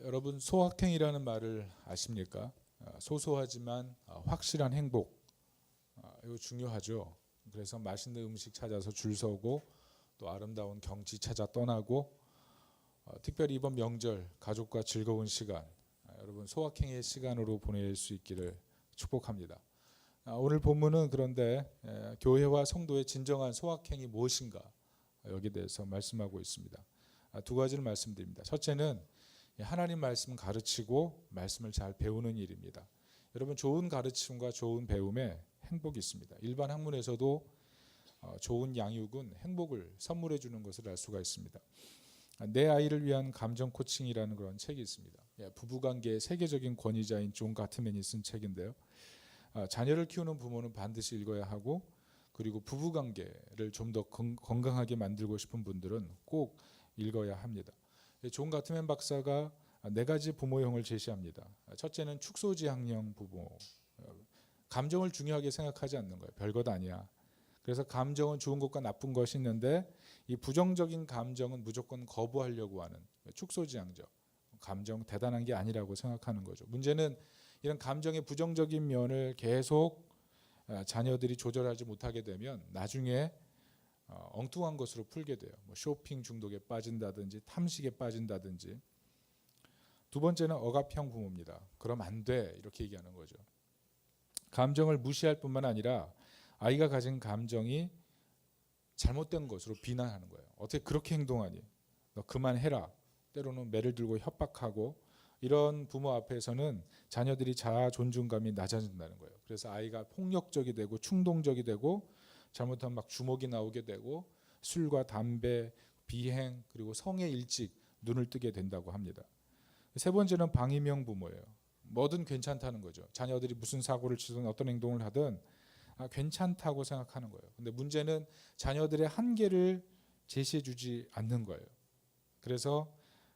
여러분 소확행이라는 말을 아십니까? 소소하지만 확실한 행복, 이거 중요하죠. 그래서 맛있는 음식 찾아서 줄 서고 또 아름다운 경치 찾아 떠나고 특별히 이번 명절 가족과 즐거운 시간, 여러분 소확행의 시간으로 보낼 수 있기를 축복합니다. 오늘 본문은 그런데 교회와 성도의 진정한 소확행이 무엇인가 여기에 대해서 말씀하고 있습니다. 두 가지를 말씀드립니다. 첫째는 하나님 말씀 가르치고 말씀을 잘 배우는 일입니다. 여러분 좋은 가르침과 좋은 배움에 행복이 있습니다. 일반 학문에서도 좋은 양육은 행복을 선물해 주는 것을 알 수가 있습니다. 내 아이를 위한 감정 코칭이라는 그런 책이 있습니다. 부부관계의 세계적인 권위자인 존 가트맨이 쓴 책인데요. 자녀를 키우는 부모는 반드시 읽어야 하고, 그리고 부부관계를 좀 더 건강하게 만들고 싶은 분들은 꼭 읽어야 합니다. 존 가트맨 박사가 네 가지 부모형을 제시합니다. 첫째는 축소지향형 부모. 감정을 중요하게 생각하지 않는 거예요. 별것 아니야. 그래서 감정은 좋은 것과 나쁜 것이 있는데 이 부정적인 감정은 무조건 거부하려고 하는 축소지향적. 감정 대단한 게 아니라고 생각하는 거죠. 문제는 이런 감정의 부정적인 면을 계속 자녀들이 조절하지 못하게 되면 나중에 엉뚱한 것으로 풀게 돼요. 쇼핑 중독에 빠진다든지 탐식에 빠진다든지. 두 번째는 억압형 부모입니다. 그럼 안 돼 이렇게 얘기하는 거죠. 감정을 무시할 뿐만 아니라 아이가 가진 감정이 잘못된 것으로 비난하는 거예요. 어떻게 그렇게 행동하니? 너 그만해라. 때로는 매를 들고 협박하고, 이런 부모 앞에서는 자녀들이 자아 존중감이 낮아진다는 거예요. 그래서 아이가 폭력적이 되고 충동적이 되고 잘못하면 막 주먹이 나오게 되고 술과 담배, 비행, 그리고 성에 일찍 눈을 뜨게 된다고 합니다. 세 번째는 방임형 부모예요. 뭐든 괜찮다는 거죠. 자녀들이 무슨 사고를 치든 어떤 행동을 하든 괜찮다고 생각하는 거예요. 근데 문제는 자녀들의 한계를 제시해 주지 않는 거예요. 그래서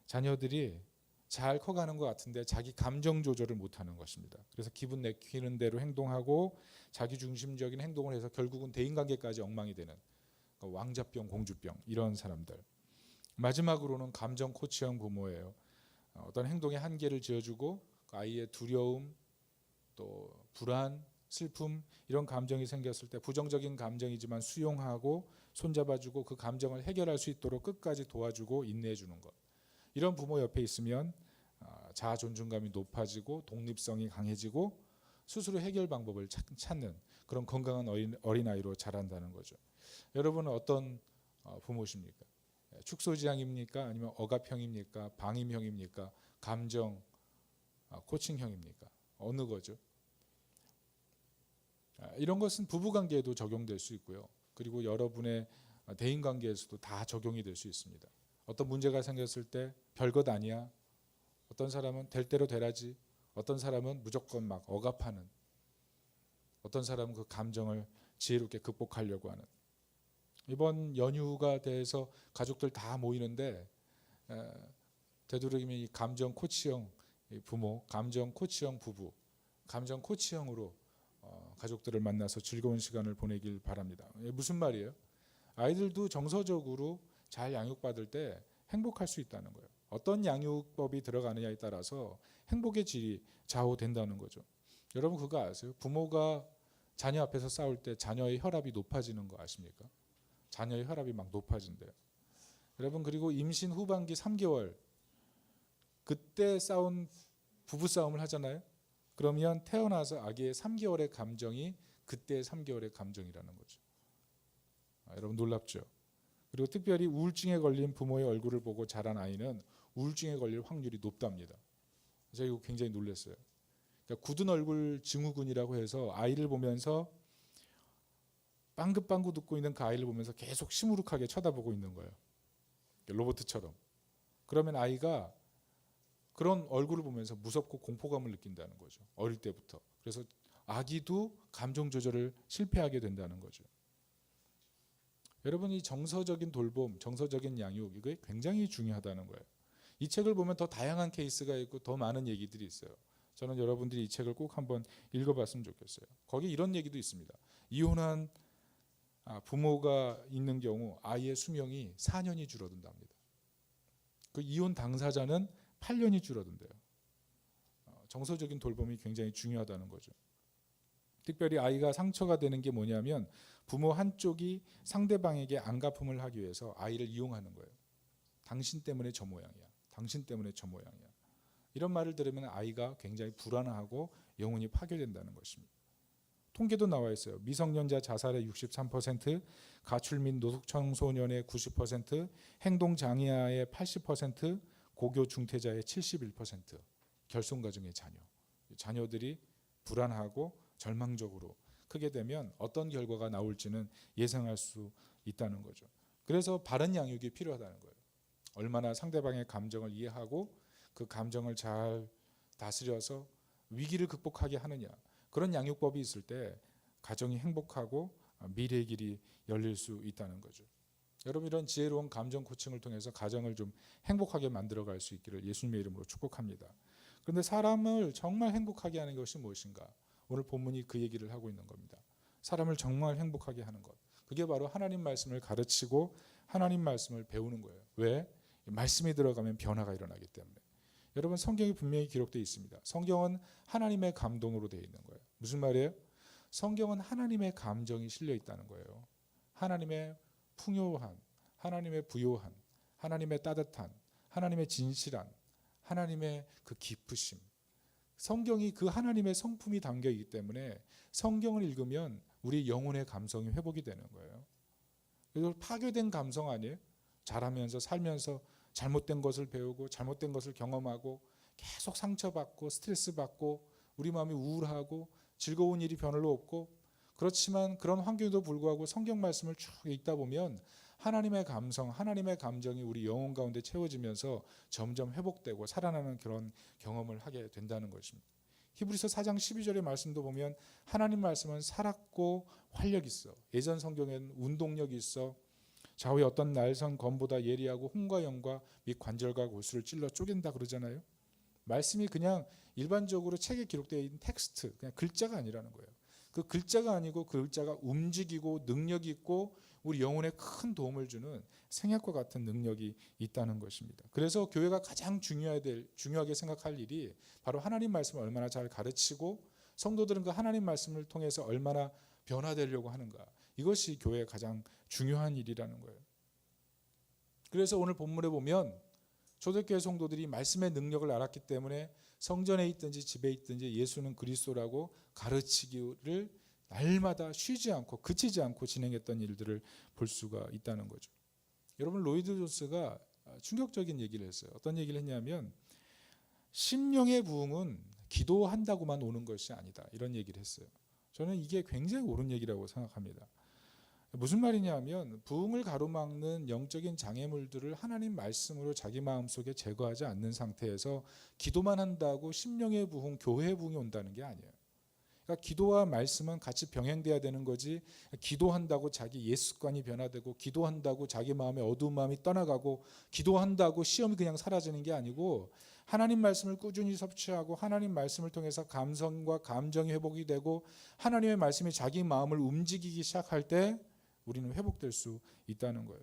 자녀들이 잘 커가는 것 같은데 자기 감정 조절을 못하는 것입니다. 그래서 기분 내키는 대로 행동하고 자기 중심적인 행동을 해서 결국은 대인관계까지 엉망이 되는 왕자병, 공주병, 이런 사람들. 마지막으로는 감정 코치형 부모예요. 어떤 행동의 한계를 지어주고 그 아이의 두려움, 또 불안, 슬픔, 이런 감정이 생겼을 때 부정적인 감정이지만 수용하고 손잡아주고 그 감정을 해결할 수 있도록 끝까지 도와주고 인내해주는 것. 이런 부모 옆에 있으면 자아 존중감이 높아지고 독립성이 강해지고 스스로 해결 방법을 찾는 그런 건강한 어린아이로 자란다는 거죠. 여러분은 어떤 부모십니까? 축소지향입니까? 아니면 억압형입니까? 방임형입니까? 감정 코칭형입니까? 어느 거죠? 이런 것은 부부관계에도 적용될 수 있고요. 그리고 여러분의 대인관계에서도 다 적용이 될 수 있습니다. 어떤 문제가 생겼을 때 별것 아니야. 어떤 사람은 될 대로 되라지. 어떤 사람은 무조건 막 억압하는. 어떤 사람은 그 감정을 지혜롭게 극복하려고 하는. 이번 연휴가 돼서 가족들 다 모이는데 되도록이면 이 감정 코치형 부모, 감정 코치형 부부, 감정 코치형으로 가족들을 만나서 즐거운 시간을 보내길 바랍니다. 무슨 말이에요? 아이들도 정서적으로 잘 양육받을 때 행복할 수 있다는 거예요. 어떤 양육법이 들어가느냐에 따라서 행복의 질이 좌우된다는 거죠. 여러분 그거 아세요? 부모가 자녀 앞에서 싸울 때 자녀의 혈압이 높아지는 거 아십니까? 자녀의 혈압이 막 높아진대요. 여러분 그리고 임신 후반기 3개월 그때 싸운 부부싸움을 하잖아요. 그러면 태어나서 아기의 3개월의 감정이 그때의 3개월의 감정이라는 거죠. 여러분 놀랍죠? 그리고 특별히 우울증에 걸린 부모의 얼굴을 보고 자란 아이는 우울증에 걸릴 확률이 높답니다. 제가 이거 굉장히 놀랐어요. 그러니까 굳은 얼굴 증후군이라고 해서 아이를 보면서 빵긋빵긋 웃고 있는 그 아이를 보면서 계속 시무룩하게 쳐다보고 있는 거예요. 로봇처럼. 그러면 아이가 그런 얼굴을 보면서 무섭고 공포감을 느낀다는 거죠. 어릴 때부터. 그래서 아기도 감정 조절을 실패하게 된다는 거죠. 여러분 이 정서적인 돌봄, 정서적인 양육 이게 굉장히 중요하다는 거예요. 이 책을 보면 더 다양한 케이스가 있고 더 많은 얘기들이 있어요. 저는 여러분들이 이 책을 꼭 한번 읽어봤으면 좋겠어요. 거기 이런 얘기도 있습니다. 이혼한 부모가 있는 경우 아이의 수명이 4년이 줄어든답니다. 그 이혼 당사자는 8년이 줄어든대요. 정서적인 돌봄이 굉장히 중요하다는 거죠. 특별히 아이가 상처가 되는 게 뭐냐면 부모 한쪽이 상대방에게 안갚음을 하기 위해서 아이를 이용하는 거예요. 당신 때문에 저 모양이야. 당신 때문에 저 모양이야. 이런 말을 들으면 아이가 굉장히 불안하고 영혼이 파괴된다는 것입니다. 통계도 나와 있어요. 미성년자 자살의 63%, 가출 및 노숙청소년의 90%, 행동장애아의 80%, 고교 중퇴자의 71%, 결손가정의 자녀들이 불안하고 절망적으로 크게 되면 어떤 결과가 나올지는 예상할 수 있다는 거죠. 그래서 바른 양육이 필요하다는 거예요. 얼마나 상대방의 감정을 이해하고 그 감정을 잘 다스려서 위기를 극복하게 하느냐, 그런 양육법이 있을 때 가정이 행복하고 미래의 길이 열릴 수 있다는 거죠. 여러분, 이런 지혜로운 감정 코칭을 통해서 가정을 좀 행복하게 만들어갈 수 있기를 예수님의 이름으로 축복합니다. 그런데 사람을 정말 행복하게 하는 것이 무엇인가? 오늘 본문이 그 얘기를 하고 있는 겁니다. 사람을 정말 행복하게 하는 것, 그게 바로 하나님 말씀을 가르치고 하나님 말씀을 배우는 거예요. 왜? 말씀이 들어가면 변화가 일어나기 때문에. 여러분, 성경이 분명히 기록되어 있습니다. 성경은 하나님의 감동으로 되어 있는 거예요. 무슨 말이에요? 성경은 하나님의 감정이 실려 있다는 거예요. 하나님의 풍요한, 하나님의 부요한, 하나님의 따뜻한, 하나님의 진실한, 하나님의 그 깊으심, 성경이 그 하나님의 성품이 담겨 있기 때문에 성경을 읽으면 우리 영혼의 감성이 회복이 되는 거예요. 그래서 파괴된 감성 아니에요? 자라면서 살면서 잘못된 것을 배우고 잘못된 것을 경험하고 계속 상처받고 스트레스 받고 우리 마음이 우울하고 즐거운 일이 별로 없고, 그렇지만 그런 환경에도 불구하고 성경 말씀을 쭉 읽다 보면 하나님의 감성, 하나님의 감정이 우리 영혼 가운데 채워지면서 점점 회복되고 살아나는 그런 경험을 하게 된다는 것입니다. 히브리서 4장 12절의 말씀도 보면 하나님 말씀은 살았고 활력이 있어. 예전 성경에는 운동력이 있어. 좌우의 어떤 날선 검보다 예리하고 홍과 영과 및 관절과 골수를 찔러 쪼갠다 그러잖아요. 말씀이 그냥 일반적으로 책에 기록되어 있는 텍스트, 그냥 글자가 아니라는 거예요. 그 글자가 아니고 그 글자가 움직이고 능력이 있고 우리 영혼에 큰 도움을 주는 생약과 같은 능력이 있다는 것입니다. 그래서 교회가 가장 중요하게 생각할 일이 바로 하나님 말씀을 얼마나 잘 가르치고 성도들은 그 하나님 말씀을 통해서 얼마나 변화되려고 하는가, 이것이 교회의 가장 중요한 일이라는 거예요. 그래서 오늘 본문에 보면 초대교회 성도들이 말씀의 능력을 알았기 때문에 성전에 있든지 집에 있든지 예수는 그리스도라고 가르치기를 날마다 쉬지 않고 그치지 않고 진행했던 일들을 볼 수가 있다는 거죠. 여러분, 로이드 존스가 충격적인 얘기를 했어요. 어떤 얘기를 했냐면 심령의 부흥은 기도한다고만 오는 것이 아니다, 이런 얘기를 했어요. 저는 이게 굉장히 옳은 얘기라고 생각합니다. 무슨 말이냐면 부흥을 가로막는 영적인 장애물들을 하나님 말씀으로 자기 마음속에 제거하지 않는 상태에서 기도만 한다고 심령의 부흥, 교회의 부흥이 온다는 게 아니에요. 그러니까 기도와 말씀은 같이 병행돼야 되는 거지, 기도한다고 자기 옛습관이 변화되고 기도한다고 자기 마음의 어두운 마음이 떠나가고 기도한다고 시험이 그냥 사라지는 게 아니고, 하나님 말씀을 꾸준히 섭취하고 하나님 말씀을 통해서 감성과 감정이 회복이 되고 하나님의 말씀이 자기 마음을 움직이기 시작할 때 우리는 회복될 수 있다는 거예요.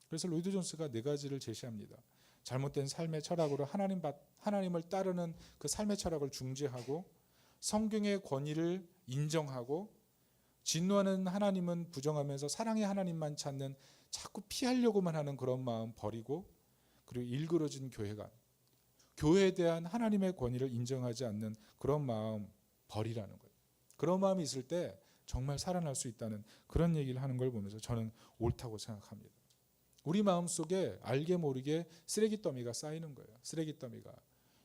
그래서 로이드 존스가 4가지를 제시합니다. 잘못된 삶의 철학으로 하나님을 따르는 그 삶의 철학을 중지하고, 성경의 권위를 인정하고, 진노하는 하나님은 부정하면서 사랑의 하나님만 찾는 자꾸 피하려고만 하는 그런 마음 버리고, 그리고 일그러진 교회관, 교회에 대한 하나님의 권위를 인정하지 않는 그런 마음 버리라는 거예요. 그런 마음이 있을 때 정말 살아날 수 있다는 그런 얘기를 하는 걸 보면서 저는 옳다고 생각합니다. 우리 마음속에 알게 모르게 쓰레기 더미가 쌓이는 거예요. 쓰레기 더미가.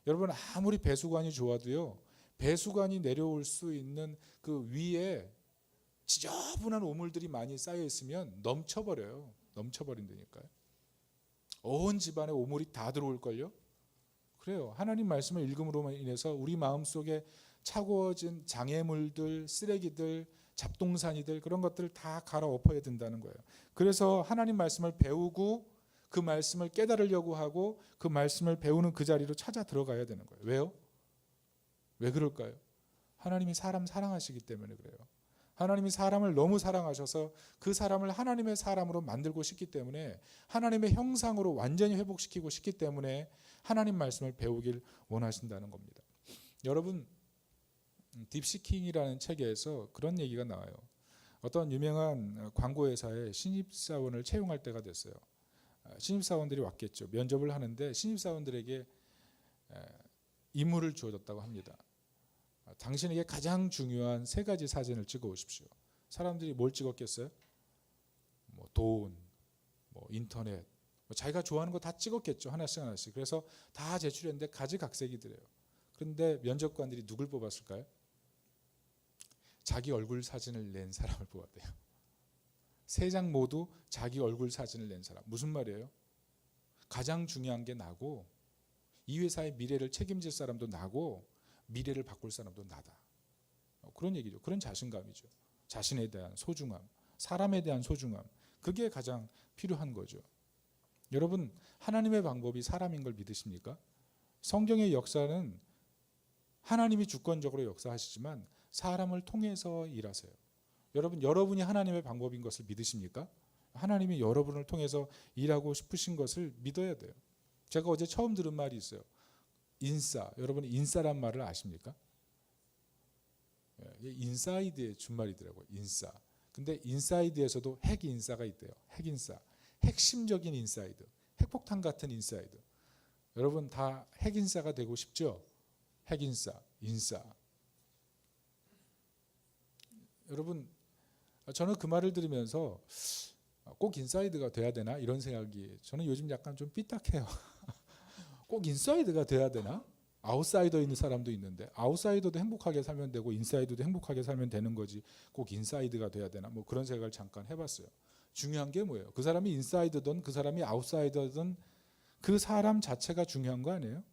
여러분, 아무리 배수관이 좋아도요, 배수관이 내려올 수 있는 그 위에 지저분한 오물들이 많이 쌓여 있으면 넘쳐버려요. 넘쳐버린다니까요. 온 집안에 오물이 다 들어올걸요. 그래요. 하나님 말씀을 읽음으로 인해서 우리 마음속에 차가워진 장애물들, 쓰레기들, 잡동사니들, 그런 것들을 다 갈아엎어야 된다는 거예요. 그래서 하나님 말씀을 배우고 그 말씀을 깨달으려고 하고 그 말씀을 배우는 그 자리로 찾아 들어가야 되는 거예요. 왜요? 왜 그럴까요? 하나님이 사람 사랑하시기 때문에 그래요. 하나님이 사람을 너무 사랑하셔서 그 사람을 하나님의 사람으로 만들고 싶기 때문에 하나님의 형상으로 완전히 회복시키고 싶기 때문에 하나님 말씀을 배우길 원하신다는 겁니다. 여러분, 딥시킹이라는 책에서 그런 얘기가 나와요. 어떤 유명한 광고회사에 신입사원을 채용할 때가 됐어요. 신입사원들이 왔겠죠. 면접을 하는데 신입사원들에게 임무를 주어졌다고 합니다. 당신에게 가장 중요한 3가지 사진을 찍어 오십시오. 사람들이 뭘 찍었겠어요? 돈, 인터넷, 자기가 좋아하는 거 다 찍었겠죠. 하나씩 하나씩. 그래서 다 제출했는데 가지각색이더래요. 그런데 면접관들이 누굴 뽑았을까요? 자기 얼굴 사진을 낸 사람을 뽑았대요. 3장 모두 자기 얼굴 사진을 낸 사람. 무슨 말이에요? 가장 중요한 게 나고, 이 회사의 미래를 책임질 사람도 나고, 미래를 바꿀 사람도 나다. 그런 얘기죠. 그런 자신감이죠. 자신에 대한 소중함, 사람에 대한 소중함, 그게 가장 필요한 거죠. 여러분, 하나님의 방법이 사람인 걸 믿으십니까? 성경의 역사는 하나님이 주권적으로 역사하시지만 사람을 통해서 일하세요. 여러분, 여러분이 하나님의 방법인 것을 믿으십니까? 하나님이 여러분을 통해서 일하고 싶으신 것을 믿어야 돼요. 제가 어제 처음 들은 말이 있어요. 인싸. 여러분이 인싸란 말을 아십니까? 인사이드의 준말이더라고요. 인싸. 근데 인사이드에서도 핵 인싸가 있대요. 핵 인싸. 핵심적인 인사이드. 핵폭탄 같은 인사이드. 여러분 다 핵 인싸가 되고 싶죠? 핵 인싸, 인싸. 여러분, 저는 그 말을 들으면서 꼭 인사이드가 돼야 되나 이런 생각이, 저는 요즘 약간 좀 삐딱해요. 꼭 인사이드가 돼야 되나? 아웃사이더 있는 사람도 있는데, 아웃사이더도 행복하게 살면 되고 인사이드도 행복하게 살면 되는 거지 꼭 인사이드가 돼야 되나? 그런 생각을 잠깐 해봤어요. 중요한 게 뭐예요? 그 사람이 인사이드든 그 사람이 아웃사이더든 그 사람 자체가 중요한 거 아니에요?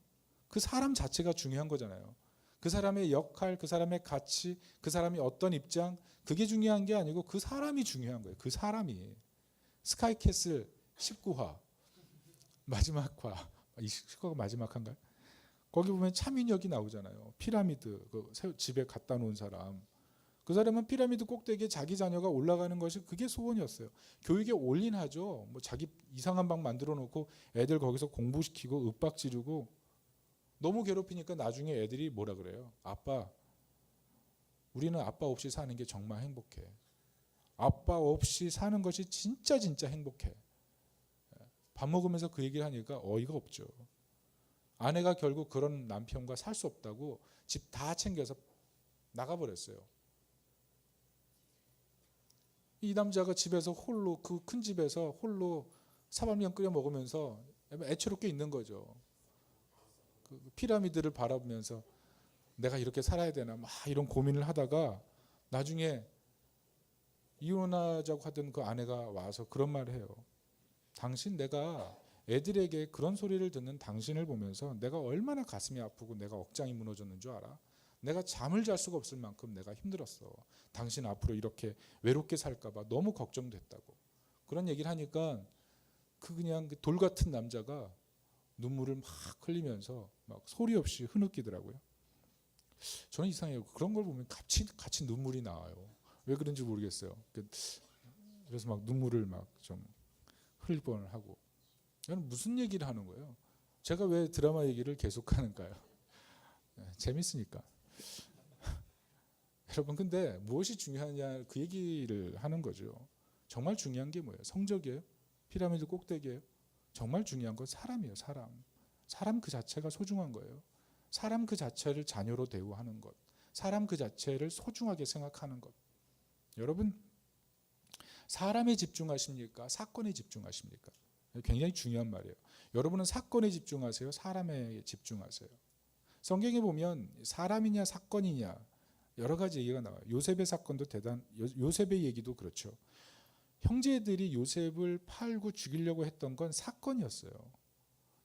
그 사람 자체가 중요한 거잖아요. 그 사람의 역할, 그 사람의 가치, 그 사람이 어떤 입장, 그게 중요한 게 아니고 그 사람이 중요한 거예요. 그 사람이. 스카이캐슬 19화 마지막 화, 이 19화가 마지막 화인가요? 거기 보면 차민혁이 나오잖아요. 피라미드 그 집에 갖다 놓은 사람. 그 사람은 피라미드 꼭대기에 자기 자녀가 올라가는 것이 그게 소원이었어요. 교육에 올인하죠. 자기 이상한 방 만들어 놓고 애들 거기서 공부시키고 윽박 지르고 너무 괴롭히니까 나중에 애들이 뭐라 그래요? 아빠, 우리는 아빠 없이 사는 게 정말 행복해. 아빠 없이 사는 것이 진짜 행복해. 밥 먹으면서 그 얘기를 하니까 어이가 없죠. 아내가 결국 그런 남편과 살 수 없다고 집 다 챙겨서 나가버렸어요. 이 남자가 집에서 홀로, 그 큰 집에서 홀로 사발면 끓여 먹으면서 애처롭게 있는 거죠. 그 피라미드를 바라보면서 내가 이렇게 살아야 되나 막 이런 고민을 하다가 나중에 이혼하자고 하던 그 아내가 와서 그런 말을 해요. 당신, 내가 애들에게 그런 소리를 듣는 당신을 보면서 내가 얼마나 가슴이 아프고 내가 억장이 무너졌는 줄 알아? 내가 잠을 잘 수가 없을 만큼 내가 힘들었어. 당신 앞으로 이렇게 외롭게 살까 봐 너무 걱정됐다고. 그런 얘기를 하니까 그냥 돌 같은 남자가 눈물을 막 흘리면서 막 소리 없이 흐느끼더라고요. 저는 이상해요. 그런 걸 보면 같이 눈물이 나와요. 왜 그런지 모르겠어요. 그래서 막 눈물을 막 좀 흘릴 뻔을 하고. 저는 무슨 얘기를 하는 거예요? 제가 왜 드라마 얘기를 계속 하는가요? 재밌으니까. 여러분, 근데 무엇이 중요하냐 그 얘기를 하는 거죠. 정말 중요한 게 뭐예요? 성적이에요? 피라미드 꼭대기예요? 정말 중요한 건 사람이에요. 사람 그 자체가 소중한 거예요. 사람 그 자체를 자녀로 대우하는 것, 사람 그 자체를 소중하게 생각하는 것. 여러분, 사람에 집중하십니까? 사건에 집중하십니까? 굉장히 중요한 말이에요. 여러분은 사건에 집중하세요? 사람에 집중하세요? 성경에 보면 사람이냐 사건이냐 여러 가지 얘기가 나와요. 요셉의 사건도 요셉의 얘기도 그렇죠. 형제들이 요셉을 팔고 죽이려고 했던 건 사건이었어요.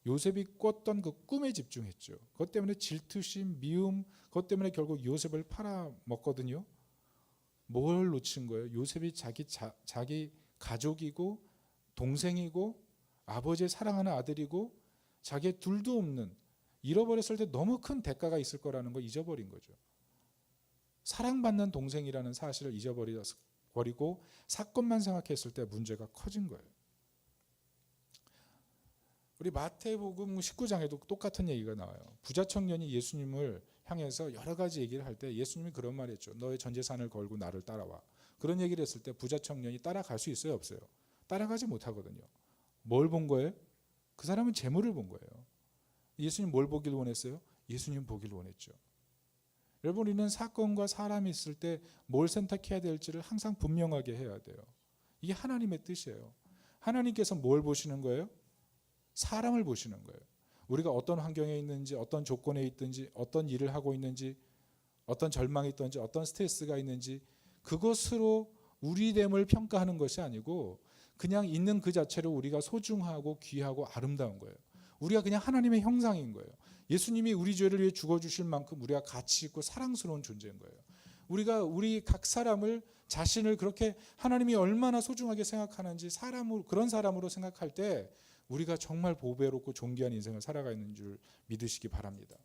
요셉이 꿨던 그 꿈에 집중했죠. 그것 때문에 질투심, 미움, 그것 때문에 결국 요셉을 팔아먹거든요. 뭘 놓친 거예요? 요셉이 자기 가족이고 동생이고 아버지의 사랑하는 아들이고 자기의 둘도 없는, 잃어버렸을 때 너무 큰 대가가 있을 거라는 걸 잊어버린 거죠. 사랑받는 동생이라는 사실을 잊어버리고 사건만 생각했을 때 문제가 커진 거예요. 우리 마태복음 19장에도 똑같은 얘기가 나와요. 부자 청년이 예수님을 향해서 여러 가지 얘기를 할 때 예수님이 그런 말 했죠. 너의 전 재산을 걸고 나를 따라와. 그런 얘기를 했을 때 부자 청년이 따라갈 수 있어요, 없어요? 따라가지 못하거든요. 뭘 본 거예요? 그 사람은 재물을 본 거예요. 예수님 뭘 보길 원했어요? 예수님 보길 원했죠. 여러분, 우리는 사건과 사람이 있을 때 뭘 선택해야 될지를 항상 분명하게 해야 돼요. 이게 하나님의 뜻이에요. 하나님께서 뭘 보시는 거예요? 사람을 보시는 거예요. 우리가 어떤 환경에 있는지, 어떤 조건에 있든지, 어떤 일을 하고 있는지, 어떤 절망이 있든지, 어떤 스트레스가 있는지, 그것으로 우리됨을 평가하는 것이 아니고 그냥 있는 그 자체로 우리가 소중하고 귀하고 아름다운 거예요. 우리가 그냥 하나님의 형상인 거예요. 예수님이 우리 죄를 위해 죽어주실 만큼 우리가 가치 있고 사랑스러운 존재인 거예요. 우리 각 사람을, 자신을 그렇게 하나님이 얼마나 소중하게 생각하는지 그런 사람으로 생각할 때 우리가 정말 보배롭고 존귀한 인생을 살아가는 줄 믿으시기 바랍니다.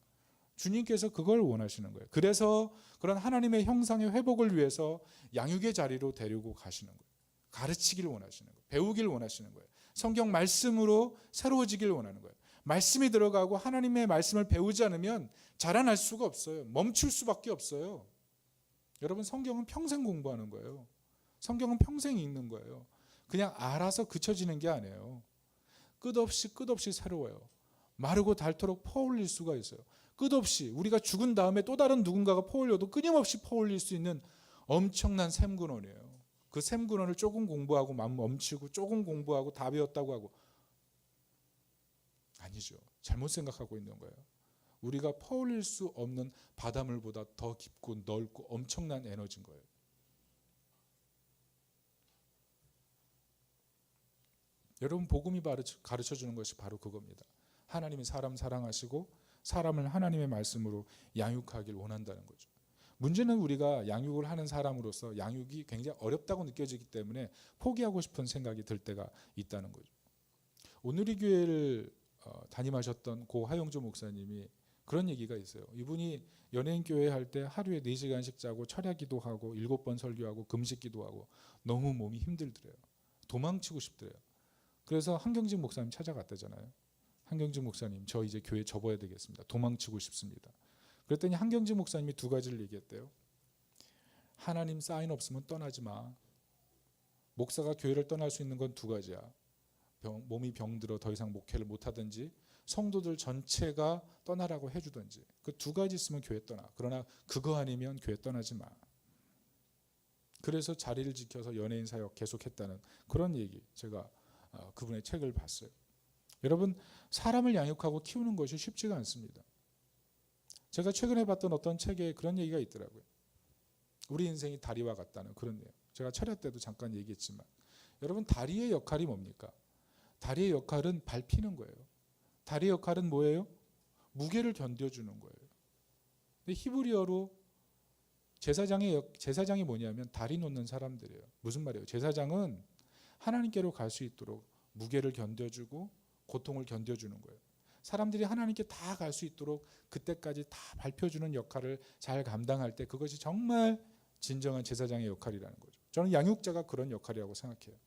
주님께서 그걸 원하시는 거예요. 그래서 그런 하나님의 형상의 회복을 위해서 양육의 자리로 데리고 가시는 거예요. 가르치기를 원하시는 거예요. 배우기를 원하시는 거예요. 성경 말씀으로 새로워지기를 원하는 거예요. 말씀이 들어가고 하나님의 말씀을 배우지 않으면 자라날 수가 없어요. 멈출 수밖에 없어요. 여러분, 성경은 평생 공부하는 거예요. 성경은 평생 읽는 거예요. 그냥 알아서 그쳐지는 게 아니에요. 끝없이 새로워요. 마르고 닳도록 퍼올릴 수가 있어요. 끝없이 우리가 죽은 다음에 또 다른 누군가가 퍼올려도 끊임없이 퍼올릴 수 있는 엄청난 샘근원이에요. 그 샘근원을 조금 공부하고 멈추고 조금 공부하고 다 배웠다고 하고, 아니죠. 잘못 생각하고 있는 거예요. 우리가 퍼올릴 수 없는 바닷물보다 더 깊고 넓고 엄청난 에너지인 거예요. 여러분, 복음이 가르쳐주는 것이 바로 그겁니다. 하나님이 사람 사랑하시고 사람을 하나님의 말씀으로 양육하길 원한다는 거죠. 문제는 우리가 양육을 하는 사람으로서 양육이 굉장히 어렵다고 느껴지기 때문에 포기하고 싶은 생각이 들 때가 있다는 거죠. 오늘의 교회를 담임하셨던 고 하용조 목사님이 그런 얘기가 있어요. 이분이 연예인 교회 할 때 하루에 4시간씩 자고 철야 기도하고 7번 설교하고 금식 기도하고 너무 몸이 힘들더래요. 도망치고 싶더래요. 그래서 한경직 목사님 찾아갔다잖아요. 한경직 목사님, 저 이제 교회 접어야 되겠습니다. 도망치고 싶습니다. 그랬더니 한경직 목사님이 2가지를 얘기했대요. 하나님 사인 없으면 떠나지 마. 목사가 교회를 떠날 수 있는 건 2가지야. 몸이 병들어 더 이상 목회를 못하든지, 성도들 전체가 떠나라고 해주든지. 그 2가지 있으면 교회 떠나. 그러나 그거 아니면 교회 떠나지 마. 그래서 자리를 지켜서 연예인 사역 계속했다는 그런 얘기, 제가 그분의 책을 봤어요. 여러분, 사람을 양육하고 키우는 것이 쉽지가 않습니다. 제가 최근에 봤던 어떤 책에 그런 얘기가 있더라고요. 우리 인생이 다리와 같다는 그런 내용. 제가 철야 때도 잠깐 얘기했지만, 여러분, 다리의 역할이 뭡니까? 다리의 역할은 밟히는 거예요. 다리의 역할은 뭐예요? 무게를 견뎌주는 거예요. 근데 히브리어로 제사장이 뭐냐면 다리 놓는 사람들이에요. 무슨 말이에요? 제사장은 하나님께로 갈 수 있도록 무게를 견뎌주고 고통을 견뎌주는 거예요. 사람들이 하나님께 다 갈 수 있도록 그때까지 다 밟혀주는 역할을 잘 감당할 때 그것이 정말 진정한 제사장의 역할이라는 거죠. 저는 양육자가 그런 역할이라고 생각해요.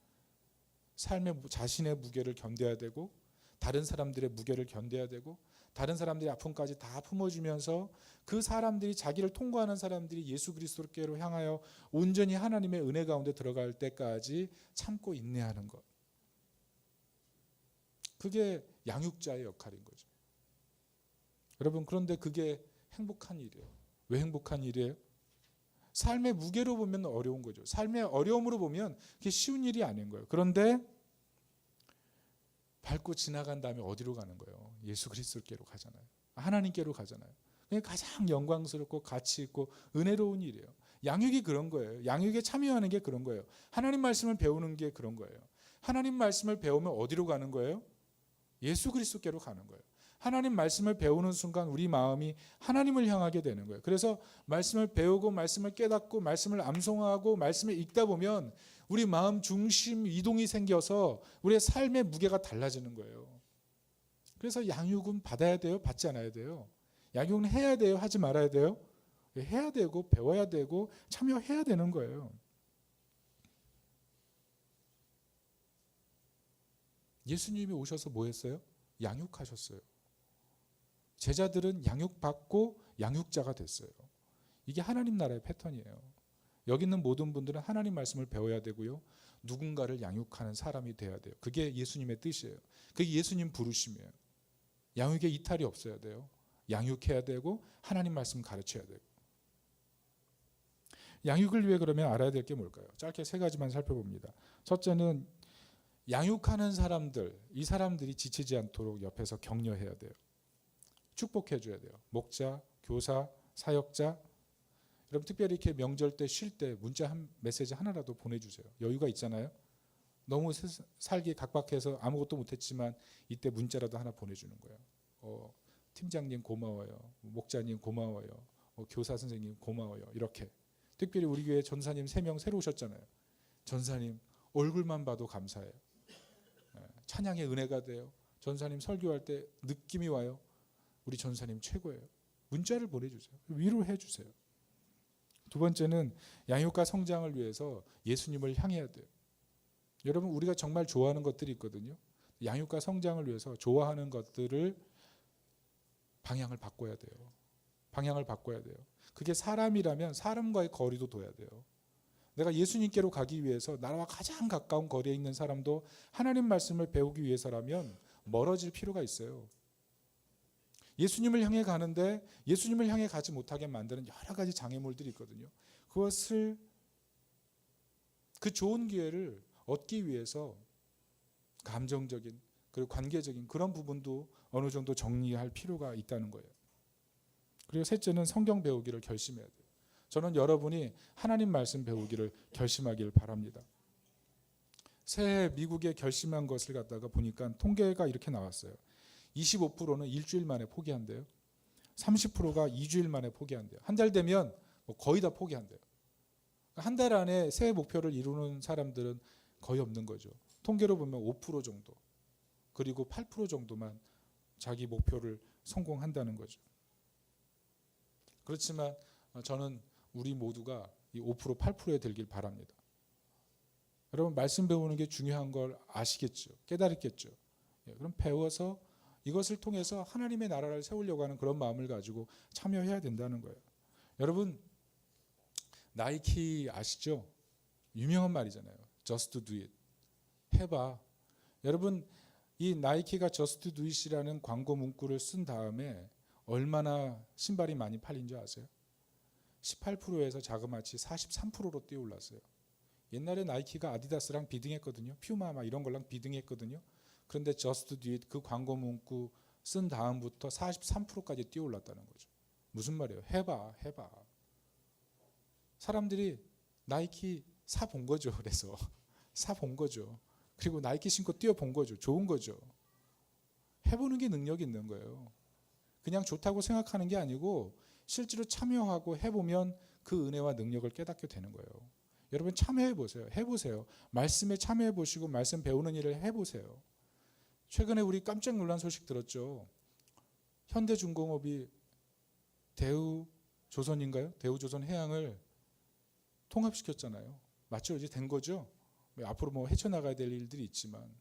자신의 무게를 견뎌야 되고, 다른 사람들의 무게를 견뎌야 되고, 다른 사람들의 아픔까지 다 품어주면서 그 사람들이, 자기를 통과하는 사람들이 예수 그리스도께로 향하여 온전히 하나님의 은혜 가운데 들어갈 때까지 참고 인내하는 것. 그게 양육자의 역할인 거죠. 여러분, 그런데 그게 행복한 일이에요. 왜 행복한 일이에요? 삶의 무게로 보면 어려운 거죠. 삶의 어려움으로 보면 그게 쉬운 일이 아닌 거예요. 그런데 밟고 지나간 다음에 어디로 가는 거예요? 예수 그리스도께로 가잖아요. 하나님께로 가잖아요. 그게 가장 영광스럽고 가치 있고 은혜로운 일이에요. 양육이 그런 거예요. 양육에 참여하는 게 그런 거예요. 하나님 말씀을 배우는 게 그런 거예요. 하나님 말씀을 배우면 어디로 가는 거예요? 예수 그리스도께로 가는 거예요. 하나님 말씀을 배우는 순간 우리 마음이 하나님을 향하게 되는 거예요. 그래서 말씀을 배우고 말씀을 깨닫고 말씀을 암송하고 말씀을 읽다 보면 우리 마음 중심 이동이 생겨서 우리의 삶의 무게가 달라지는 거예요. 그래서 양육은 받아야 돼요? 받지 않아야 돼요? 양육은 해야 돼요? 하지 말아야 돼요? 해야 되고 배워야 되고 참여해야 되는 거예요. 예수님이 오셔서 뭐 했어요? 양육하셨어요. 제자들은 양육받고 양육자가 됐어요. 이게 하나님 나라의 패턴이에요. 여기 있는 모든 분들은 하나님 말씀을 배워야 되고요. 누군가를 양육하는 사람이 돼야 돼요. 그게 예수님의 뜻이에요. 그게 예수님 부르심이에요. 양육에 이탈이 없어야 돼요. 양육해야 되고 하나님 말씀 가르쳐야 되고. 양육을 위해 그러면 알아야 될 게 뭘까요? 짧게 세 가지만 살펴봅니다. 첫째는 양육하는 사람들, 이 사람들이 지치지 않도록 옆에서 격려해야 돼요. 축복해 줘야 돼요. 목자, 교사, 사역자. 여러분 특별히 이렇게 명절 때 쉴 때 문자 메시지 하나라도 보내주세요. 여유가 있잖아요. 너무 살기 각박해서 아무것도 못했지만 이때 문자라도 하나 보내주는 거예요. 팀장님 고마워요. 목자님 고마워요. 교사 선생님 고마워요. 이렇게. 특별히 우리 교회 전사님 3명 새로 오셨잖아요. 전사님 얼굴만 봐도 감사해요. 찬양의 은혜가 돼요. 전사님 설교할 때 느낌이 와요. 우리 전사님 최고예요. 문자를 보내주세요. 위로해 주세요. 두 번째는 양육과 성장을 위해서 예수님을 향해야 돼요. 여러분 우리가 정말 좋아하는 것들이 있거든요. 양육과 성장을 위해서 좋아하는 것들을 방향을 바꿔야 돼요. 방향을 바꿔야 돼요. 그게 사람이라면 사람과의 거리도 둬야 돼요. 내가 예수님께로 가기 위해서 나와 가장 가까운 거리에 있는 사람도 하나님 말씀을 배우기 위해서라면 멀어질 필요가 있어요. 예수님을 향해 가는데 예수님을 향해 가지 못하게 만드는 여러 가지 장애물들이 있거든요. 그것을 그 좋은 기회를 얻기 위해서 감정적인 그리고 관계적인 그런 부분도 어느 정도 정리할 필요가 있다는 거예요. 그리고 셋째는 성경 배우기를 결심해야 돼요. 저는 여러분이 하나님 말씀 배우기를 결심하기를 바랍니다. 새해 미국에 결심한 것을 갖다가 보니까 통계가 이렇게 나왔어요. 25%는 일주일 만에 포기한대요. 30%가 2주일 만에 포기한대요. 한 달 되면 거의 다 포기한대요. 한 달 안에 새해 목표를 이루는 사람들은 거의 없는 거죠. 통계로 보면 5% 정도, 그리고 8% 정도만 자기 목표를 성공한다는 거죠. 그렇지만 저는 우리 모두가 이 5%, 8%에 들길 바랍니다. 여러분 말씀 배우는 게 중요한 걸 아시겠죠? 깨달았겠죠? 그럼 배워서 이것을 통해서 하나님의 나라를 세우려고 하는 그런 마음을 가지고 참여해야 된다는 거예요. 여러분 나이키 아시죠? 유명한 말이잖아요. Just do it. 해봐. 여러분 이 나이키가 Just do it이라는 광고 문구를 쓴 다음에 얼마나 신발이 많이 팔린 줄 아세요? 18%에서 자그마치 43%로 뛰어올랐어요. 옛날에 나이키가 아디다스랑 비등했거든요. 퓨마 막 이런 걸랑 비등했거든요. 그런데 Just do it 그 광고 문구 쓴 다음부터 43%까지 뛰어올랐다는 거죠. 무슨 말이에요? 해봐. 사람들이 나이키 사본 거죠. 그래서 사본 거죠. 그리고 나이키 신고 뛰어본 거죠. 좋은 거죠. 해보는 게 능력이 있는 거예요. 그냥 좋다고 생각하는 게 아니고 실제로 참여하고 해보면 그 은혜와 능력을 깨닫게 되는 거예요. 여러분 참여해보세요. 해보세요. 말씀에 참여해보시고 말씀 배우는 일을 해보세요. 최근에 우리 깜짝 놀란 소식 들었죠. 현대중공업이 대우조선인가요? 대우조선해양을 통합시켰잖아요. 맞죠? 이제 된 거죠? 앞으로 뭐 헤쳐나가야 될 일들이 있지만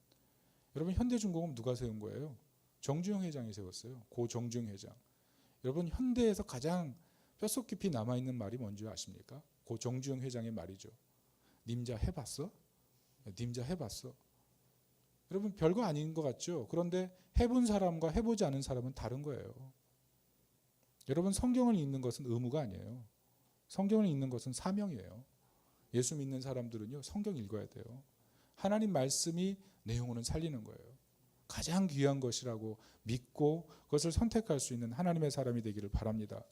여러분 현대중공업 누가 세운 거예요? 정주영 회장이 세웠어요. 고 정주영 회장. 여러분 현대에서 가장 뼛속 깊이 남아있는 말이 뭔지 아십니까? 고 정주영 회장의 말이죠. 님자 해봤어? 님자 해봤어? 여러분 별거 아닌 것 같죠? 그런데 해본 사람과 해보지 않은 사람은 다른 거예요. 여러분 성경을 읽는 것은 의무가 아니에요. 성경을 읽는 것은 사명이에요. 예수 믿는 사람들은요 성경 읽어야 돼요. 하나님 말씀이 내 영혼을 살리는 거예요. 가장 귀한 것이라고 믿고 그것을 선택할 수 있는 하나님의 사람이 되기를 바랍니다.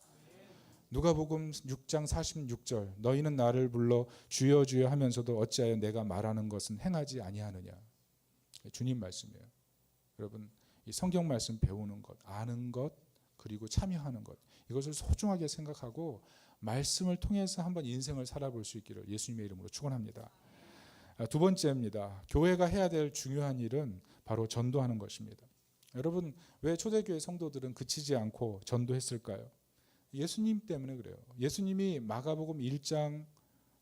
누가복음 6장 46절 너희는 나를 불러 주여 주여 하면서도 어찌하여 내가 말하는 것은 행하지 아니하느냐. 주님 말씀이에요. 여러분 이 성경 말씀 배우는 것, 아는 것, 그리고 참여하는 것 이것을 소중하게 생각하고 말씀을 통해서 한번 인생을 살아볼 수 있기를 예수님의 이름으로 축원합니다. 두 번째입니다. 교회가 해야 될 중요한 일은 바로 전도하는 것입니다. 여러분 왜 초대교회 성도들은 그치지 않고 전도했을까요? 예수님 때문에 그래요. 예수님이 마가복음 1장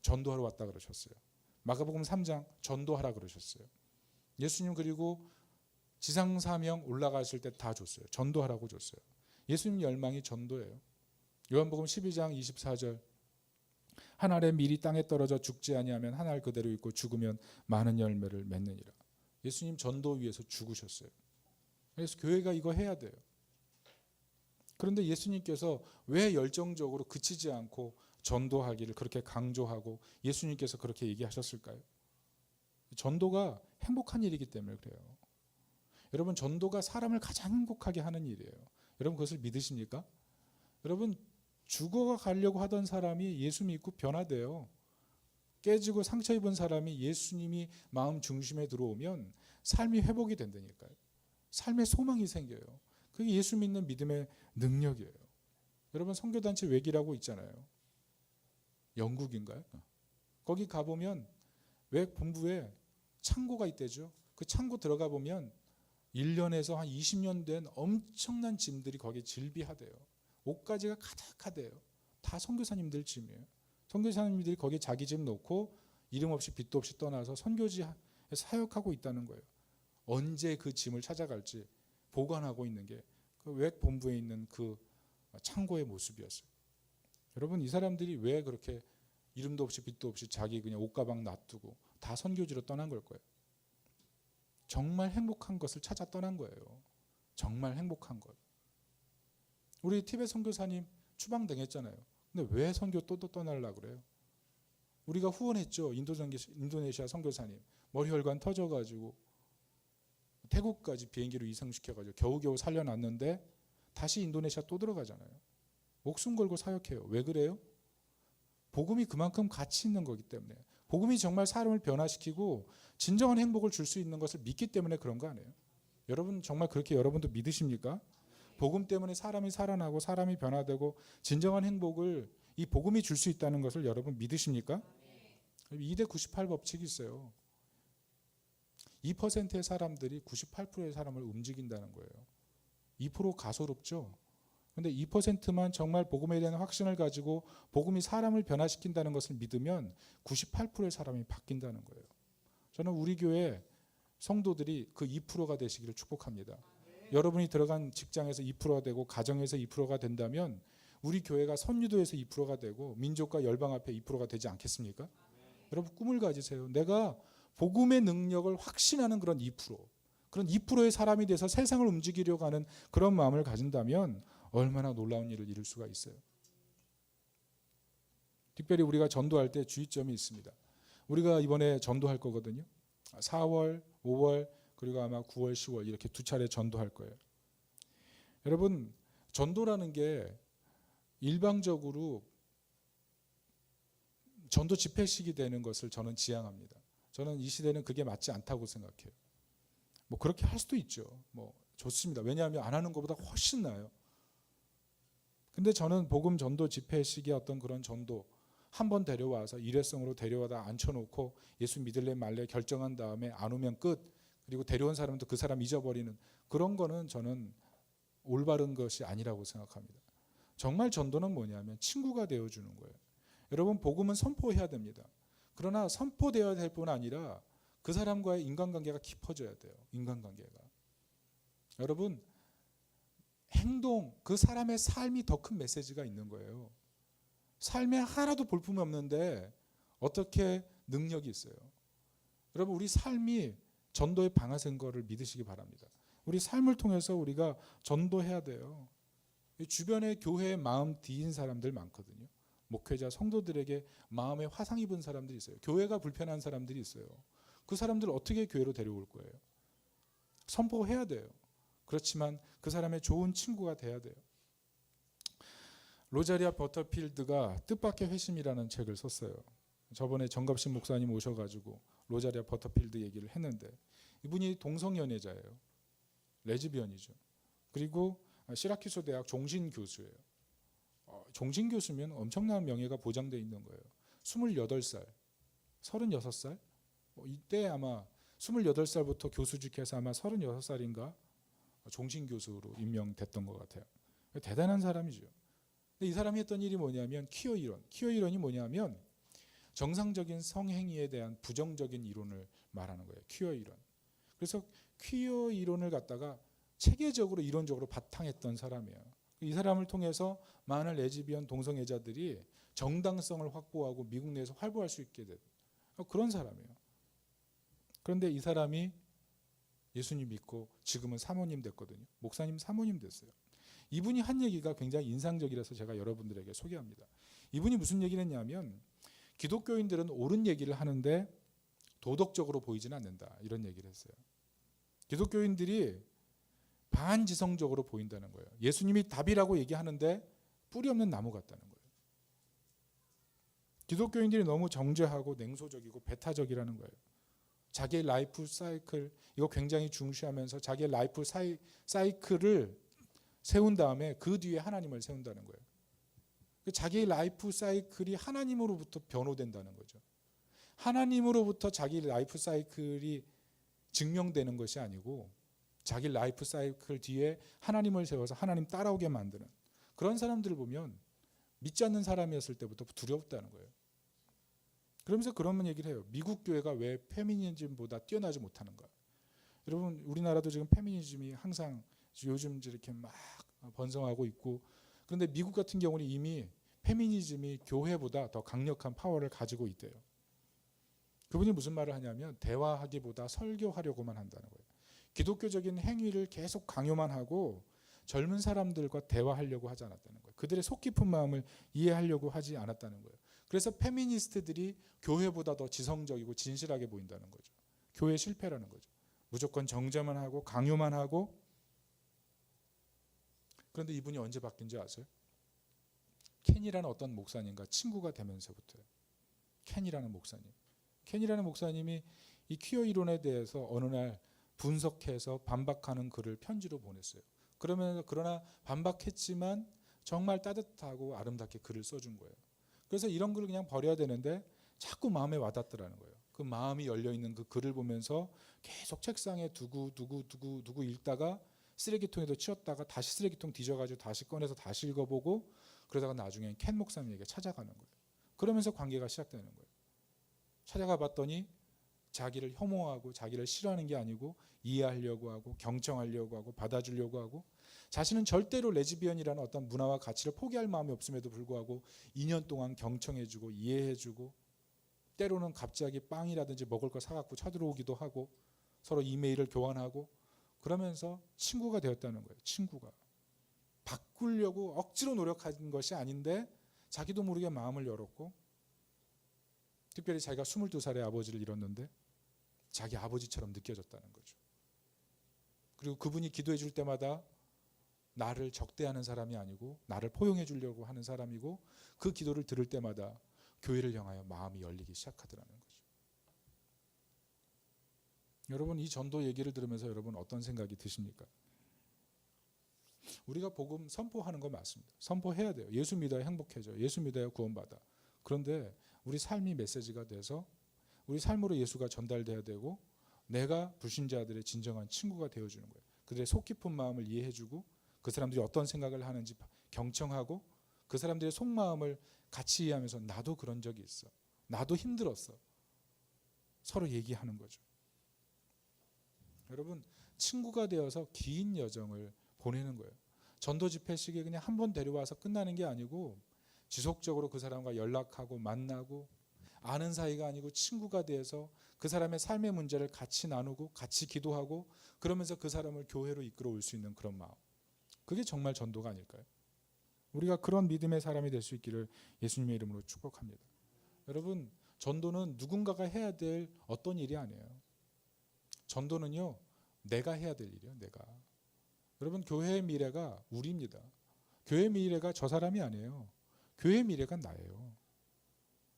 전도하러 왔다 그러셨어요. 마가복음 3장 전도하라 그러셨어요. 예수님 그리고 지상 사명 올라가실 때 다 줬어요. 전도하라고 줬어요. 예수님 열망이 전도예요. 요한복음 12장 24절 한 알의 밀이 땅에 떨어져 죽지 아니하면 한 알 그대로 있고 죽으면 많은 열매를 맺느니라. 예수님 전도 위해서 죽으셨어요. 그래서 교회가 이거 해야 돼요. 그런데 예수님께서 왜 열정적으로 그치지 않고 전도하기를 그렇게 강조하고 예수님께서 그렇게 얘기하셨을까요? 전도가 행복한 일이기 때문에 그래요. 여러분 전도가 사람을 가장 행복하게 하는 일이에요. 여러분 그것을 믿으십니까? 여러분 죽어가 가려고 하던 사람이 예수 믿고 변화돼요. 깨지고 상처 입은 사람이 예수님이 마음 중심에 들어오면 삶이 회복이 된다니까요. 삶의 소망이 생겨요. 그게 예수 믿는 믿음의 능력이에요. 여러분 선교단체 외기라고 있잖아요. 영국인가요? 거기 가보면 외 본부에 창고가 있대죠. 그 창고 들어가 보면 1년에서 한 20년 된 엄청난 짐들이 거기에 질비하대요. 옷가지가 가득하대요. 다 선교사님들 짐이에요. 선교사님들이 거기에 자기 짐 놓고 이름 없이 빚도 없이 떠나서 선교지에 사역하고 있다는 거예요. 언제 그 짐을 찾아갈지 보관하고 있는 게 그 외 본부에 있는 그 창고의 모습이었어요. 여러분 이 사람들이 왜 그렇게 이름도 없이 빚도 없이 자기 그냥 옷가방 놔두고 다 선교지로 떠난 걸 거예요. 정말 행복한 것을 찾아 떠난 거예요. 정말 행복한 것. 우리 티베트 선교사님 추방당했잖아요. 근데 왜 선교 또 떠나려고 그래요? 우리가 후원했죠. 인도네시아 선교사님 머리 혈관 터져가지고 태국까지 비행기로 이송시켜가지고 겨우겨우 살려놨는데 다시 인도네시아 또 들어가잖아요. 목숨 걸고 사역해요. 왜 그래요? 복음이 그만큼 가치 있는 거기 때문에, 복음이 정말 사람을 변화시키고 진정한 행복을 줄 수 있는 것을 믿기 때문에 그런 거 아니에요? 여러분 정말 그렇게 여러분도 믿으십니까? 복음 때문에 사람이 살아나고 사람이 변화되고 진정한 행복을 이 복음이 줄 수 있다는 것을 여러분 믿으십니까? 2대 98 법칙이 있어요. 2%의 사람들이 98%의 사람을 움직인다는 거예요. 2% 가소롭죠? 그런데 2%만 정말 복음에 대한 확신을 가지고 복음이 사람을 변화시킨다는 것을 믿으면 98%의 사람이 바뀐다는 거예요. 저는 우리 교회 성도들이 그 2%가 되시기를 축복합니다. 여러분이 들어간 직장에서 2%가 되고 가정에서 2%가 된다면 우리 교회가 선유도에서 2%가 되고 민족과 열방 앞에 2%가 되지 않겠습니까? 여러분 꿈을 가지세요. 내가 복음의 능력을 확신하는 그런 2%, 그런 2%의 사람이 돼서 세상을 움직이려고 하는 그런 마음을 가진다면 얼마나 놀라운 일을 이룰 수가 있어요. 특별히 우리가 전도할 때 주의점이 있습니다. 우리가 이번에 전도할 거거든요. 4월, 5월 그리고 아마 9월, 10월 이렇게 두 차례 전도할 거예요. 여러분 전도라는 게 일방적으로 전도 집회식이 되는 것을 저는 지향합니다. 저는 이 시대는 그게 맞지 않다고 생각해요. 뭐 그렇게 할 수도 있죠. 뭐 좋습니다. 왜냐하면 안 하는 것보다 훨씬 나아요. 근데 저는 복음 전도 집회식의 어떤 그런 전도 한번 데려와서 일회성으로 데려와다 앉혀놓고 예수 믿을래 말래 결정한 다음에 안 오면 끝, 그리고 데려온 사람도 그 사람 잊어버리는 그런 거는 저는 올바른 것이 아니라고 생각합니다. 정말 전도는 뭐냐면 친구가 되어주는 거예요. 여러분 복음은 선포해야 됩니다. 그러나 선포되어야 될 뿐 아니라 그 사람과의 인간관계가 깊어져야 돼요. 인간관계가. 여러분 행동, 그 사람의 삶이 더 큰 메시지가 있는 거예요. 삶에 하나도 볼품이 없는데 어떻게 능력이 있어요? 여러분 우리 삶이 전도의 방아쇠인 거를 믿으시기 바랍니다. 우리 삶을 통해서 우리가 전도해야 돼요. 주변에 교회에 마음 뒤인 사람들 많거든요. 목회자 성도들에게 마음에 화상 입은 사람들이 있어요. 교회가 불편한 사람들이 있어요. 그 사람들을 어떻게 교회로 데려올 거예요? 선포해야 돼요. 그렇지만 그 사람의 좋은 친구가 돼야 돼요. 로자리아 버터필드가 뜻밖의 회심이라는 책을 썼어요. 저번에 정갑신 목사님 오셔가지고 로자리아 버터필드 얘기를 했는데 이분이 동성연애자예요. 레즈비언이죠. 그리고 시라큐스 대학 종신 교수예요. 종신 교수면 엄청난 명예가 보장되어 있는 거예요. 28살, 36살? 이때 아마 28살부터 교수직해서 아마 36살인가 종신 교수로 임명됐던 것 같아요. 대단한 사람이죠. 근데 이 사람이 했던 일이 뭐냐면 퀴어 이론. 퀴어 이론이 뭐냐면 정상적인 성행위에 대한 부정적인 이론을 말하는 거예요. 퀴어 이론. 그래서 퀴어 이론을 갖다가 체계적으로 이론적으로 바탕했던 사람이에요. 이 사람을 통해서 많은 레즈비언 동성애자들이 정당성을 확보하고 미국 내에서 활보할 수 있게 된 그런 사람이에요. 그런데 이 사람이 예수님 믿고 지금은 사모님 됐거든요. 목사님 사모님 됐어요. 이분이 한 얘기가 굉장히 인상적이라서 제가 여러분들에게 소개합니다. 이분이 무슨 얘기를 했냐면 기독교인들은 옳은 얘기를 하는데 도덕적으로 보이지는 않는다. 이런 얘기를 했어요. 기독교인들이 반지성적으로 보인다는 거예요. 예수님이 답이라고 얘기하는데 뿌리 없는 나무 같다는 거예요. 기독교인들이 너무 정죄하고 냉소적이고 배타적이라는 거예요. 자기의 라이프 사이클 이거 굉장히 중시하면서 자기의 라이프 사이클을 세운 다음에 그 뒤에 하나님을 세운다는 거예요. 자기의 라이프 사이클이 하나님으로부터 변호된다는 거죠. 하나님으로부터 자기 라이프 사이클이 증명되는 것이 아니고 자기 라이프 사이클 뒤에 하나님을 세워서 하나님 따라오게 만드는 그런 사람들을 보면 믿지 않는 사람이었을 때부터 두렵다는 거예요. 그러면서 그런 얘기를 해요. 미국 교회가 왜 페미니즘보다 뛰어나지 못하는가? 여러분 우리나라도 지금 페미니즘이 항상 요즘 이렇게 막 번성하고 있고 그런데 미국 같은 경우는 이미 페미니즘이 교회보다 더 강력한 파워를 가지고 있대요. 그분이 무슨 말을 하냐면 대화하기보다 설교하려고만 한다는 거예요. 기독교적인 행위를 계속 강요만 하고 젊은 사람들과 대화하려고 하지 않았다는 거예요. 그들의 속 깊은 마음을 이해하려고 하지 않았다는 거예요. 그래서 페미니스트들이 교회보다 더 지성적이고 진실하게 보인다는 거죠. 교회 실패라는 거죠. 무조건 정죄만 하고 강요만 하고. 그런데 이분이 언제 바뀐지 아세요? 켄이라는 어떤 목사님과 친구가 되면서부터요. 켄이라는 목사님이 이 퀴어 이론에 대해서 어느 날 분석해서 반박하는 글을 편지로 보냈어요. 그러나 반박했지만 정말 따뜻하고 아름답게 글을 써준 거예요. 그래서 이런 글을 그냥 버려야 되는데 자꾸 마음에 와닿더라는 거예요. 그 마음이 열려있는 그 글을 보면서 계속 책상에 두고 읽다가 쓰레기통에도 치웠다가 다시 쓰레기통 뒤져가지고 다시 꺼내서 다시 읽어보고 그러다가 나중에 켄 목사님에게 찾아가는 거예요. 그러면서 관계가 시작되는 거예요. 찾아가 봤더니 자기를 혐오하고 자기를 싫어하는 게 아니고 이해하려고 하고 경청하려고 하고 받아주려고 하고 자신은 절대로 레즈비언이라는 어떤 문화와 가치를 포기할 마음이 없음에도 불구하고 2년 동안 경청해주고 이해해주고 때로는 갑자기 빵이라든지 먹을 거 사갖고 쳐들어오기도 하고 서로 이메일을 교환하고 그러면서 친구가 되었다는 거예요. 친구가. 바꾸려고 억지로 노력한 것이 아닌데 자기도 모르게 마음을 열었고 특별히 자기가 22살에 아버지를 잃었는데 자기 아버지처럼 느껴졌다는 거죠. 그리고 그분이 기도해 줄 때마다 나를 적대하는 사람이 아니고 나를 포용해 주려고 하는 사람이고 그 기도를 들을 때마다 교회를 향하여 마음이 열리기 시작하더라는 거죠. 여러분 이 전도 얘기를 들으면서 여러분 어떤 생각이 드십니까? 우리가 복음 선포하는 거 맞습니다. 선포해야 돼요. 예수 믿어야 행복해져요. 예수 믿어야 구원받아. 그런데 우리 삶이 메시지가 돼서 우리 삶으로 예수가 전달돼야 되고 내가 불신자들의 진정한 친구가 되어주는 거예요. 그들의 속 깊은 마음을 이해해주고 그 사람들이 어떤 생각을 하는지 경청하고 그 사람들의 속마음을 같이 이해하면서 나도 그런 적이 있어. 나도 힘들었어. 서로 얘기하는 거죠. 여러분 친구가 되어서 긴 여정을 보내는 거예요. 전도 집회 시기에 그냥 한 번 데려와서 끝나는 게 아니고 지속적으로 그 사람과 연락하고 만나고 아는 사이가 아니고 친구가 돼서 그 사람의 삶의 문제를 같이 나누고 같이 기도하고 그러면서 그 사람을 교회로 이끌어 올 수 있는 그런 마음. 그게 정말 전도가 아닐까요? 우리가 그런 믿음의 사람이 될 수 있기를 예수님의 이름으로 축복합니다. 여러분 전도는 누군가가 해야 될 어떤 일이 아니에요. 전도는요 내가 해야 될 일이에요. 내가. 여러분 교회의 미래가 우리입니다. 교회의 미래가 저 사람이 아니에요. 교회의 미래가 나예요.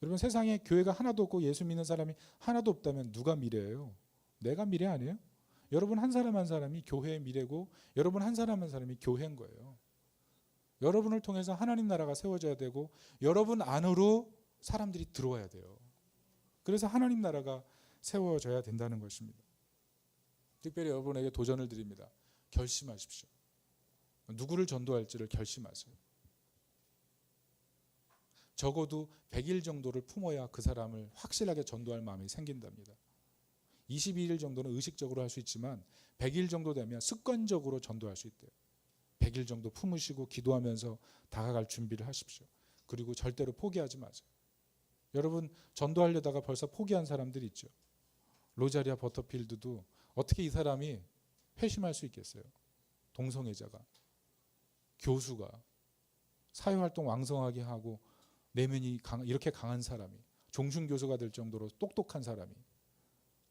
여러분 세상에 교회가 하나도 없고 예수 믿는 사람이 하나도 없다면 누가 미래예요? 내가 미래 아니에요? 여러분 한 사람 한 사람이 교회의 미래고 여러분 한 사람 한 사람이 교회인 거예요. 여러분을 통해서 하나님 나라가 세워져야 되고 여러분 안으로 사람들이 들어와야 돼요. 그래서 하나님 나라가 세워져야 된다는 것입니다. 특별히 여러분에게 도전을 드립니다. 결심하십시오. 누구를 전도할지를 결심하세요. 적어도 100일 정도를 품어야 그 사람을 확실하게 전도할 마음이 생긴답니다. 22일 정도는 의식적으로 할 수 있지만 100일 정도 되면 습관적으로 전도할 수 있대요. 100일 정도 품으시고 기도하면서 다가갈 준비를 하십시오. 그리고 절대로 포기하지 마세요. 여러분, 전도하려다가 벌써 포기한 사람들이 있죠. 로자리아 버터필드도 어떻게 이 사람이 회심할 수 있겠어요? 동성애자가, 교수가, 사회활동 왕성하게 하고 내면이 이렇게 강한 사람이, 종신교수가 될 정도로 똑똑한 사람이,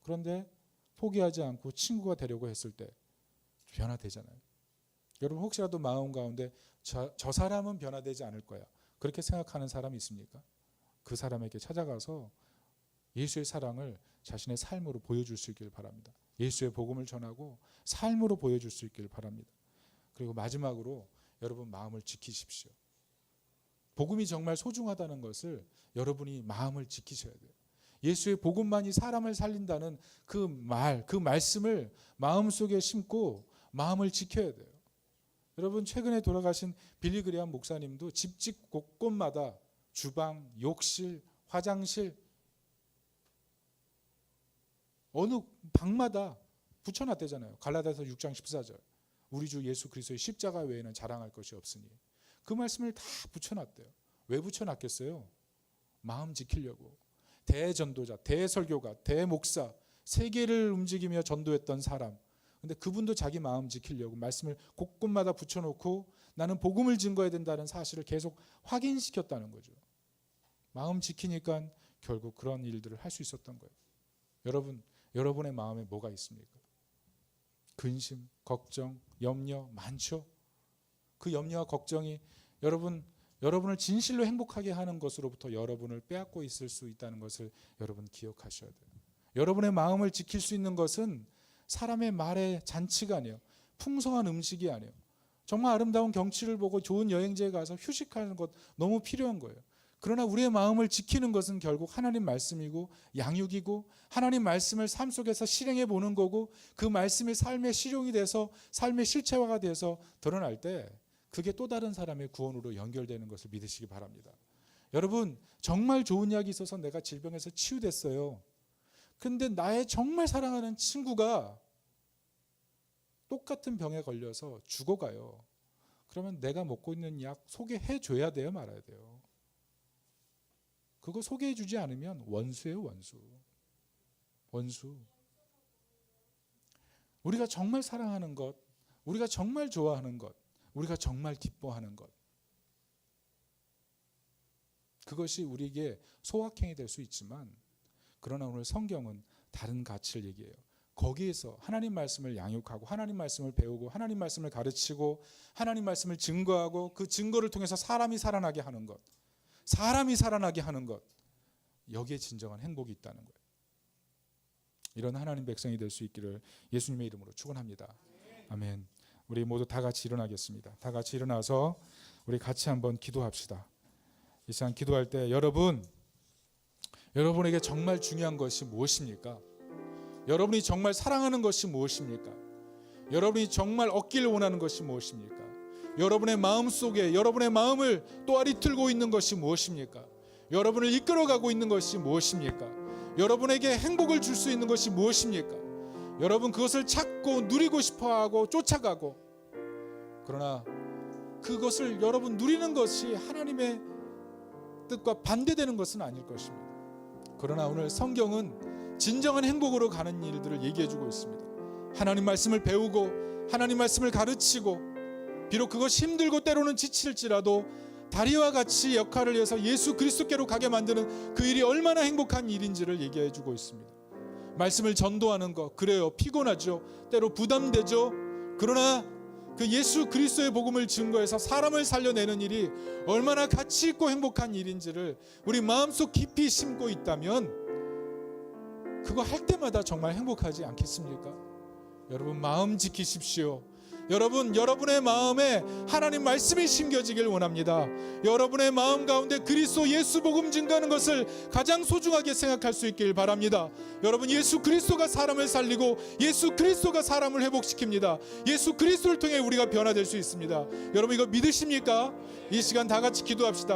그런데 포기하지 않고 친구가 되려고 했을 때 변화되잖아요. 여러분, 혹시라도 마음 가운데 저 사람은 변화되지 않을 거야, 그렇게 생각하는 사람이 있습니까? 그 사람에게 찾아가서 예수의 사랑을 자신의 삶으로 보여줄 수 있기를 바랍니다. 예수의 복음을 전하고 삶으로 보여줄 수 있기를 바랍니다. 그리고 마지막으로 여러분, 마음을 지키십시오. 복음이 정말 소중하다는 것을 여러분이 마음을 지키셔야 돼요. 예수의 복음만이 사람을 살린다는 그 말씀을 마음속에 심고 마음을 지켜야 돼요. 여러분, 최근에 돌아가신 빌리 그레이엄 목사님도 집집 곳곳마다 주방, 욕실, 화장실, 어느 방마다 붙여놨대잖아요. 갈라디아서 6장 14절. 우리 주 예수 그리스도의 십자가 외에는 자랑할 것이 없으니. 그 말씀을 다 붙여놨대요. 왜 붙여놨겠어요? 마음 지키려고. 대전도자, 대설교가, 대목사, 세계를 움직이며 전도했던 사람. 근데 그분도 자기 마음 지키려고 말씀을 곳곳마다 붙여놓고 나는 복음을 증거해야 된다는 사실을 계속 확인시켰다는 거죠. 마음 지키니까 결국 그런 일들을 할 수 있었던 거예요. 여러분, 여러분의 마음에 뭐가 있습니까? 근심, 걱정, 염려 많죠? 그 염려와 걱정이 여러분을 진실로 행복하게 하는 것으로부터 여러분을 빼앗고 있을 수 있다는 것을 여러분 기억하셔야 돼요. 여러분의 마음을 지킬 수 있는 것은 사람의 말의 잔치가 아니에요. 풍성한 음식이 아니에요. 정말 아름다운 경치를 보고 좋은 여행지에 가서 휴식하는 것 너무 필요한 거예요. 그러나 우리의 마음을 지키는 것은 결국 하나님 말씀이고 양육이고 하나님 말씀을 삶 속에서 실행해 보는 거고 그 말씀이 삶의 실용이 돼서 삶의 실체화가 돼서 드러날 때 그게 또 다른 사람의 구원으로 연결되는 것을 믿으시기 바랍니다. 여러분, 정말 좋은 약이 있어서 내가 질병에서 치유됐어요. 근데 나의 정말 사랑하는 친구가 똑같은 병에 걸려서 죽어가요. 그러면 내가 먹고 있는 약 소개해 줘야 돼요, 말아야 돼요? 그거 소개해 주지 않으면 원수예요, 원수. 우리가 정말 사랑하는 것, 우리가 정말 좋아하는 것, 우리가 정말 기뻐하는 것, 그것이 우리에게 소확행이 될 수 있지만, 그러나 오늘 성경은 다른 가치를 얘기해요. 거기에서 하나님 말씀을 양육하고 하나님 말씀을 배우고 하나님 말씀을 가르치고 하나님 말씀을 증거하고 그 증거를 통해서 사람이 살아나게 하는 것, 여기에 진정한 행복이 있다는 거예요. 이런 하나님 백성이 될 수 있기를 예수님의 이름으로 축원합니다. 아멘. 우리 모두 다 같이 일어나겠습니다. 다 같이 일어나서 우리 같이 한번 기도합시다. 이 시간 기도할 때 여러분에게 정말 중요한 것이 무엇입니까? 여러분이 정말 사랑하는 것이 무엇입니까? 여러분이 정말 얻기를 원하는 것이 무엇입니까? 여러분의 마음 속에 여러분의 마음을 또아리 틀고 있는 것이 무엇입니까? 여러분을 이끌어가고 있는 것이 무엇입니까? 여러분에게 행복을 줄 수 있는 것이 무엇입니까? 여러분 그것을 찾고 누리고 싶어하고 쫓아가고, 그러나 그것을 여러분 누리는 것이 하나님의 뜻과 반대되는 것은 아닐 것입니다. 그러나 오늘 성경은 진정한 행복으로 가는 일들을 얘기해주고 있습니다. 하나님 말씀을 배우고 하나님 말씀을 가르치고, 비록 그것이 힘들고 때로는 지칠지라도 다리와 같이 역할을 해서 예수 그리스도께로 가게 만드는 그 일이 얼마나 행복한 일인지를 얘기해주고 있습니다. 말씀을 전도하는 것, 그래요, 피곤하죠, 때로 부담되죠. 그러나 그 예수 그리스도의 복음을 증거해서 사람을 살려내는 일이 얼마나 가치 있고 행복한 일인지를 우리 마음속 깊이 심고 있다면 그거 할 때마다 정말 행복하지 않겠습니까? 여러분, 마음 지키십시오. 여러분의 마음에 하나님 말씀이 심겨지길 원합니다. 여러분의 마음 가운데 그리스도 예수 복음 증거하는 것을 가장 소중하게 생각할 수 있길 바랍니다. 여러분, 예수 그리스도가 사람을 살리고 예수 그리스도가 사람을 회복시킵니다. 예수 그리스도를 통해 우리가 변화될 수 있습니다. 여러분, 이거 믿으십니까? 이 시간 다 같이 기도합시다.